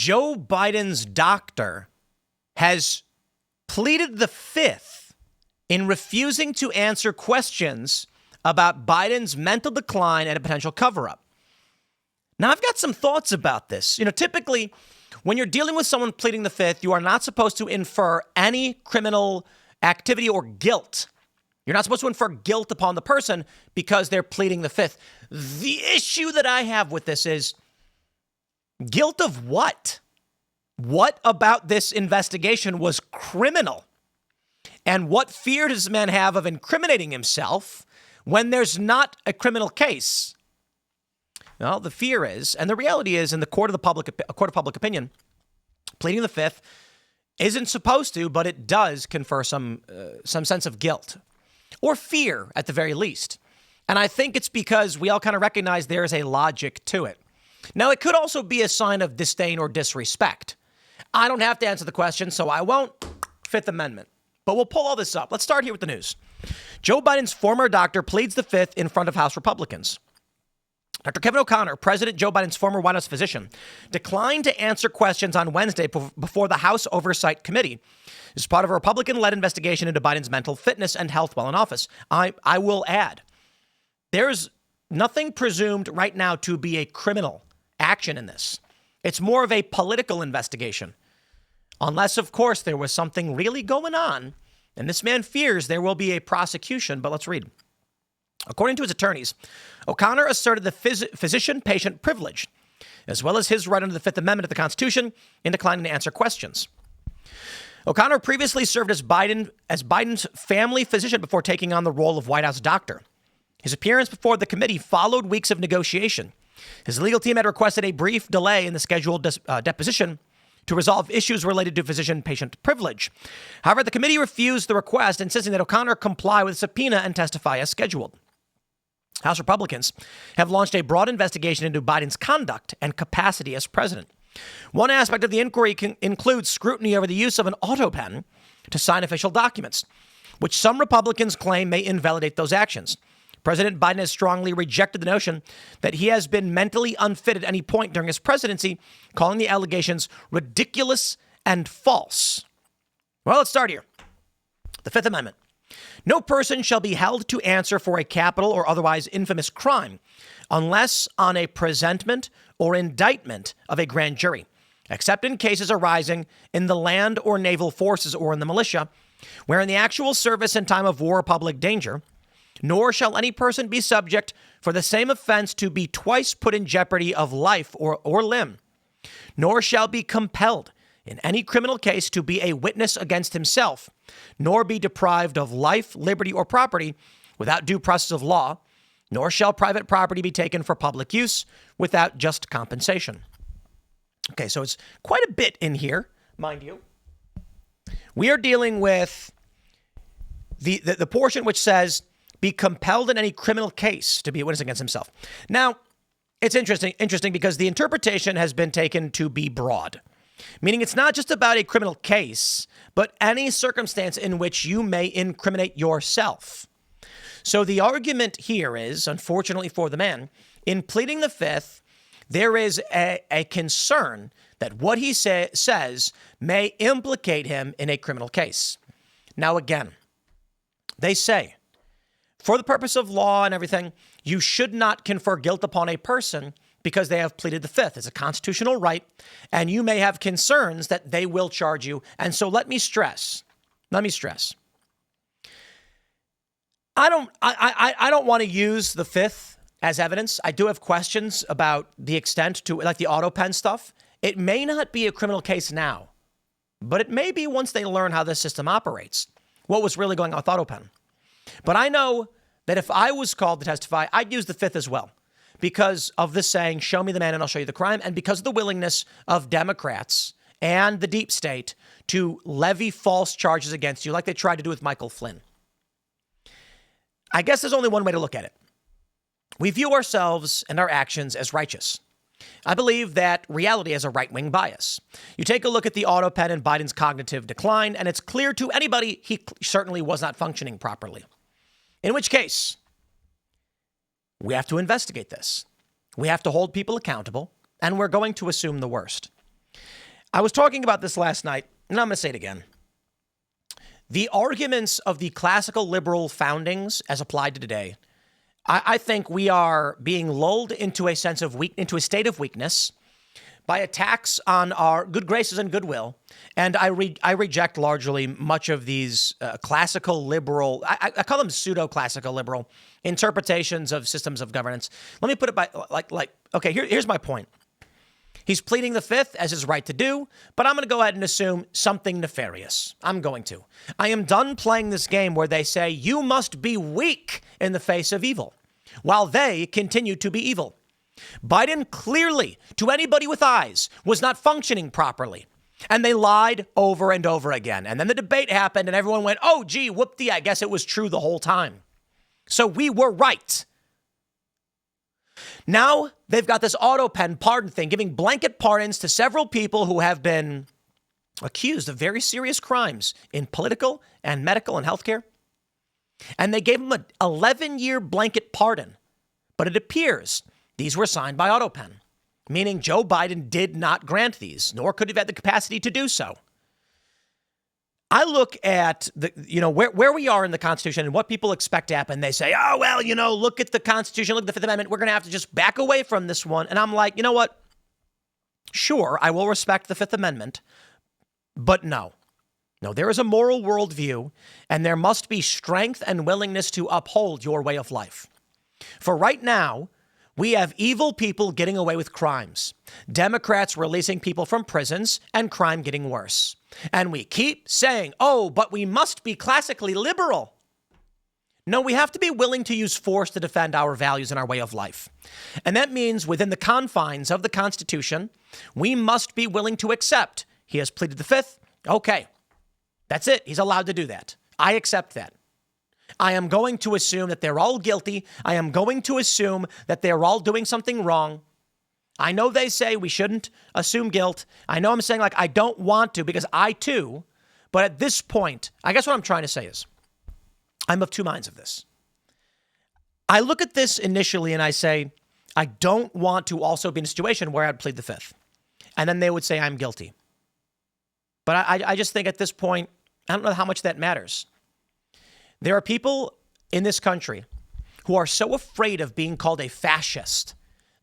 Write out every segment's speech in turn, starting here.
Joe Biden's doctor has pleaded the fifth in refusing to answer questions about Biden's mental decline and a potential cover-up. Now, I've got some thoughts about this. Typically, when you're dealing with someone pleading the fifth, you are not supposed to infer any criminal activity or guilt. You're not supposed to infer guilt upon the person because they're pleading the fifth. The issue that I have with this is guilt of what? What about this investigation was criminal? And what fear does this man have of incriminating himself when there's not a criminal case? Well, the fear is, and the reality is, in the court of public opinion, pleading the fifth isn't supposed to, but it does confer some sense of guilt or fear at the very least. And I think it's because we all kind of recognize there is a logic to it. Now, it could also be a sign of disdain or disrespect. I don't have to answer the question, so I won't. Fifth Amendment. But we'll pull all this up. Let's start here with the news. Joe Biden's former doctor pleads the fifth in front of House Republicans. Dr. Kevin O'Connor, President Joe Biden's former White House physician, declined to answer questions on Wednesday before the House Oversight Committee as part of a Republican-led investigation into Biden's mental fitness and health while in office. I will add, there's nothing presumed right now to be a criminal action in this. It's more of a political investigation. Unless, of course, there was something really going on, and this man fears there will be a prosecution. But let's read. According to his attorneys, O'Connor asserted the physician-patient privilege, as well as his right under the Fifth Amendment of the Constitution in declining to answer questions. O'Connor previously served as Biden's family physician before taking on the role of White House doctor. His appearance before the committee followed weeks of negotiation. His legal team had requested a brief delay in the scheduled deposition to resolve issues related to physician-patient privilege. However, the committee refused the request, insisting that O'Connor comply with a subpoena and testify as scheduled. House Republicans have launched a broad investigation into Biden's conduct and capacity as president. One aspect of the inquiry includes scrutiny over the use of an auto pen to sign official documents, which some Republicans claim may invalidate those actions. President Biden has strongly rejected the notion that he has been mentally unfit at any point during his presidency, calling the allegations ridiculous and false. Well, let's start here. The Fifth Amendment. No person shall be held to answer for a capital or otherwise infamous crime unless on a presentment or indictment of a grand jury, except in cases arising in the land or naval forces or in the militia, where in the actual service in time of war or public danger, nor shall any person be subject for the same offense to be twice put in jeopardy of life or limb, nor shall be compelled in any criminal case to be a witness against himself, nor be deprived of life, liberty, or property without due process of law, nor shall private property be taken for public use without just compensation. Okay, so it's quite a bit in here, mind you. We are dealing with the portion which says, be compelled in any criminal case to be a witness against himself. Now, it's interesting because the interpretation has been taken to be broad, meaning it's not just about a criminal case, but any circumstance in which you may incriminate yourself. So the argument here is, unfortunately for the man, in pleading the fifth, there is a concern that what he says may implicate him in a criminal case. Now, again, they say, for the purpose of law and everything, you should not confer guilt upon a person because they have pleaded the fifth. It's a constitutional right, and you may have concerns that they will charge you. And so let me stress. I don't want to use the fifth as evidence. I do have questions about the extent to, like the auto pen stuff. It may not be a criminal case now, but it may be once they learn how this system operates, what was really going on with auto pen. But I know that if I was called to testify, I'd use the fifth as well because of this saying, show me the man and I'll show you the crime, and because of the willingness of Democrats and the deep state to levy false charges against you like they tried to do with Michael Flynn. I guess there's only one way to look at it. We view ourselves and our actions as righteous. I believe that reality has a right-wing bias. You take a look at the auto pen and Biden's cognitive decline, and it's clear to anybody he certainly was not functioning properly. In which case, we have to investigate this. We have to hold people accountable, and we're going to assume the worst. I was talking about this last night, and I'm going to say it again. The arguments of the classical liberal foundings as applied to today, I think we are being lulled into a sense of into a state of weakness by attacks on our good graces and goodwill. And I reject largely much of these classical liberal, I call them pseudo-classical liberal interpretations of systems of governance. Let me put it by okay, here's my point. He's pleading the fifth as his right to do, but I'm going to go ahead and assume something nefarious. I'm going to. I am done playing this game where they say you must be weak in the face of evil, while they continue to be evil. Biden clearly, to anybody with eyes, was not functioning properly. And they lied over and over again. And then the debate happened and everyone went, oh, gee, whoop-dee, I guess it was true the whole time. So we were right. Now they've got this auto pen pardon thing, giving blanket pardons to several people who have been accused of very serious crimes in political and medical and healthcare. And they gave them an 11-year blanket pardon. But it appears these were signed by auto pen, meaning Joe Biden did not grant these, nor could he have had the capacity to do so. I look at where we are in the Constitution and what people expect to happen. They say, oh, well, look at the Constitution, look at the Fifth Amendment. We're going to have to just back away from this one. And I'm like, you know what? Sure, I will respect the Fifth Amendment, but no. No, there is a moral worldview, and there must be strength and willingness to uphold your way of life. For right now, we have evil people getting away with crimes, Democrats releasing people from prisons, and crime getting worse. And we keep saying, oh, but we must be classically liberal. No, we have to be willing to use force to defend our values and our way of life. And that means within the confines of the Constitution, we must be willing to accept he has pleaded the fifth. Okay, that's it. He's allowed to do that. I accept that. I am going to assume that they're all guilty. I am going to assume that they're all doing something wrong. I know they say we shouldn't assume guilt. I know I'm saying I don't want to because I too, but at this point, I guess what I'm trying to say is I'm of two minds of this. I look at this initially and I say, I don't want to also be in a situation where I'd plead the fifth. And then they would say I'm guilty. But I just think at this point, I don't know how much that matters. There are people in this country who are so afraid of being called a fascist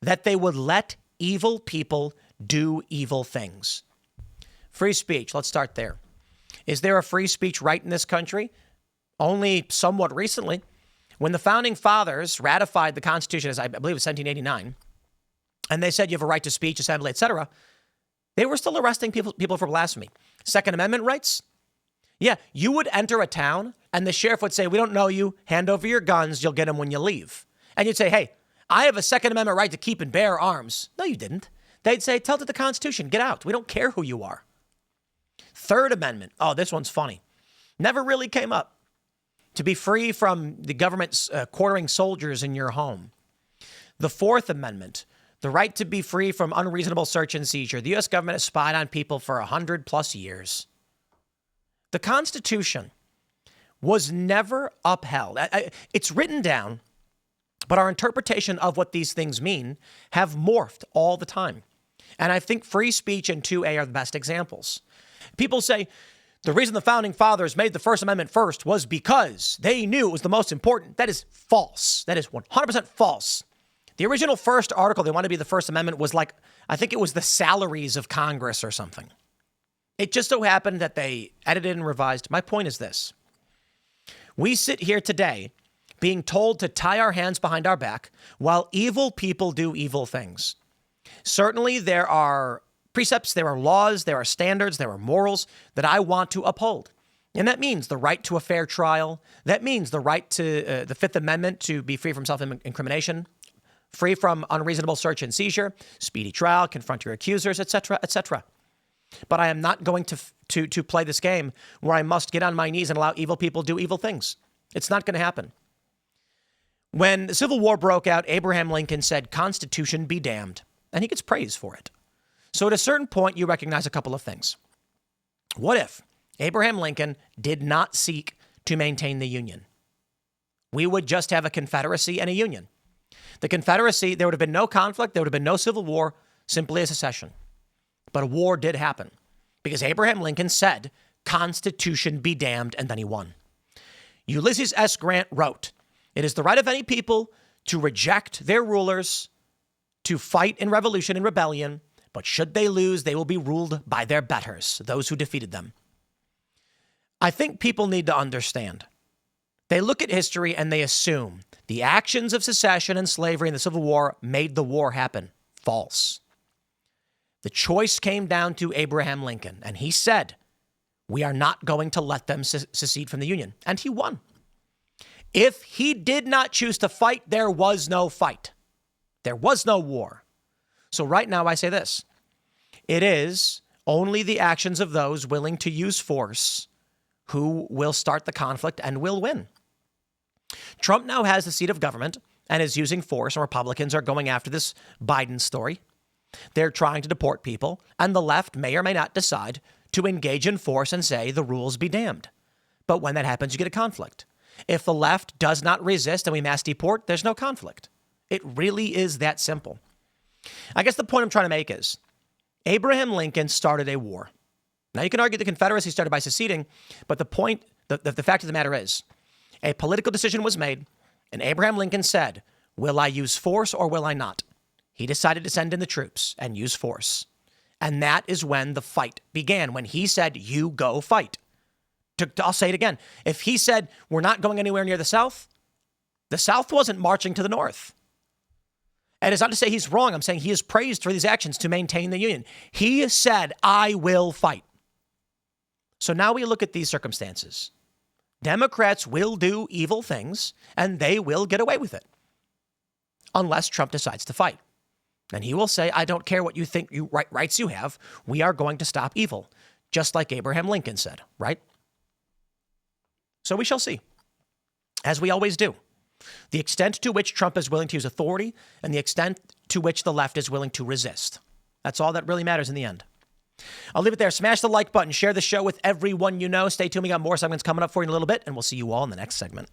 that they would let evil people do evil things. Free speech, let's start there. Is there a free speech right in this country? Only somewhat recently. When the founding fathers ratified the Constitution, as I believe it was 1789, and they said you have a right to speech, assembly, etc., they were still arresting people for blasphemy. Second Amendment rights? Yeah, you would enter a town and the sheriff would say, we don't know you, hand over your guns, you'll get them when you leave. And you'd say, hey, I have a Second Amendment right to keep and bear arms. No, you didn't. They'd say, tell it to the Constitution, get out. We don't care who you are. Third Amendment. Oh, this one's funny. Never really came up. To be free from the government quartering soldiers in your home. The Fourth Amendment. The right to be free from unreasonable search and seizure. The U.S. government has spied on people for 100+ years. The Constitution was never upheld. It's written down, but our interpretation of what these things mean have morphed all the time. And I think free speech and 2A are the best examples. People say the reason the founding fathers made the First Amendment first was because they knew it was the most important. That is false. That is 100% false. The original first article they wanted to be the First Amendment was I think it was the salaries of Congress or something. It just so happened that they edited and revised. My point is this. We sit here today being told to tie our hands behind our back while evil people do evil things. Certainly there are precepts, there are laws, there are standards, there are morals that I want to uphold. And that means the right to a fair trial. That means the right to the Fifth Amendment to be free from self-incrimination, free from unreasonable search and seizure, speedy trial, confront your accusers, etc., etc. But I am not going to play this game where I must get on my knees and allow evil people do evil things. It's not going to happen. When the Civil War broke out, Abraham Lincoln said, Constitution be damned. And he gets praise for it. So at a certain point, you recognize a couple of things. What if Abraham Lincoln did not seek to maintain the Union? We would just have a Confederacy and a Union. The Confederacy, there would have been no conflict, there would have been no Civil War, simply a secession. But a war did happen. because Abraham Lincoln said, Constitution be damned, and then he won. Ulysses S. Grant wrote, "It is the right of any people to reject their rulers, to fight in revolution and rebellion, but should they lose, they will be ruled by their betters, those who defeated them." I think people need to understand. They look at history and they assume the actions of secession and slavery and the Civil War made the war happen. False. The choice came down to Abraham Lincoln, and he said, we are not going to let them secede from the Union. And he won. If he did not choose to fight, there was no fight. There was no war. So right now I say this. It is only the actions of those willing to use force who will start the conflict and will win. Trump now has the seat of government and is using force, and Republicans are going after this Biden story. They're trying to deport people, and the left may or may not decide to engage in force and say the rules be damned. But when that happens, you get a conflict. If the left does not resist and we mass deport, there's no conflict. It really is that simple. I guess the point I'm trying to make is Abraham Lincoln started a war. Now, you can argue the Confederacy started by seceding, but the fact of the matter is a political decision was made, and Abraham Lincoln said, will I use force or will I not? He decided to send in the troops and use force. And that is when the fight began, when he said, you go fight. I'll say it again. If he said, we're not going anywhere near the South wasn't marching to the North. And it's not to say he's wrong. I'm saying he is praised for these actions to maintain the Union. He said, I will fight. So now we look at these circumstances. Democrats will do evil things, and they will get away with it. Unless Trump decides to fight. And he will say, I don't care what you think rights you have. We are going to stop evil. Just like Abraham Lincoln said, right? So we shall see. As we always do. The extent to which Trump is willing to use authority and the extent to which the left is willing to resist. That's all that really matters in the end. I'll leave it there. Smash the like button. Share the show with everyone you know. Stay tuned. We got more segments coming up for you in a little bit, and we'll see you all in the next segment.